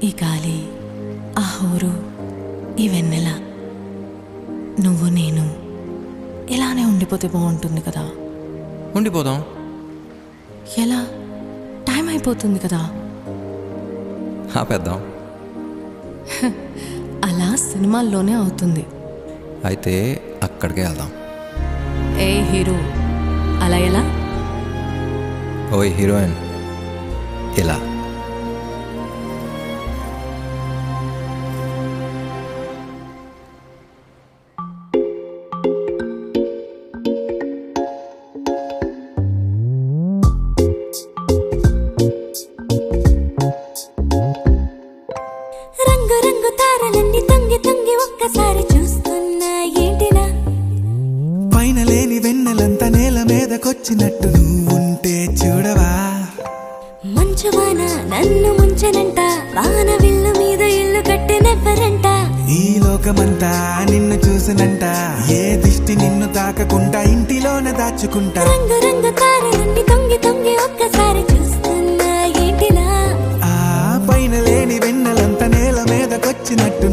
ఈ గాలి, ఆ హోరు, ఈ వెన్నెల, నువ్వు నేను ఇలానే ఉండిపోతే బాగుంటుంది కదా. ఉండిపోదాం. ఎలా? టైం అయిపోతుంది కదా. ఆపేద్దాం. అలా సినిమాల్లోనే అవుతుంది. అయితే అక్కడికే వెళ్దాం. ఏ హీరో, అలా ఎలా? ఓయ్ హీరోయిన్, ఇలా. రంగు రంగు తారలన్నీ తొంగి తొంగి ఒక్కసారి చూస్తున్నా ఏంటిలా? పైన లేని వెన్నెలంతా నేల మీదకొచ్చినట్టు నువ్వుంటే చూడవా? మంచు వాన నన్ను ముంచనంట, వాన విల్లు మీద ఇల్లు కట్టెనెవ్వరంట. ఈ లోకమంతా నిన్ను చూసినంట, ఏ దిష్టి నిన్ను తాకకుండా ఇంటిలోనే దాచుకుంటా. రంగు రంగు తారలన్నీ తొంగి తొంగి ఒక్కసారి చూస్తున్నా ఏంటిలా? ఆ పైన లేని వెన్నెలంతా నేల మీదకొచ్చినట్టు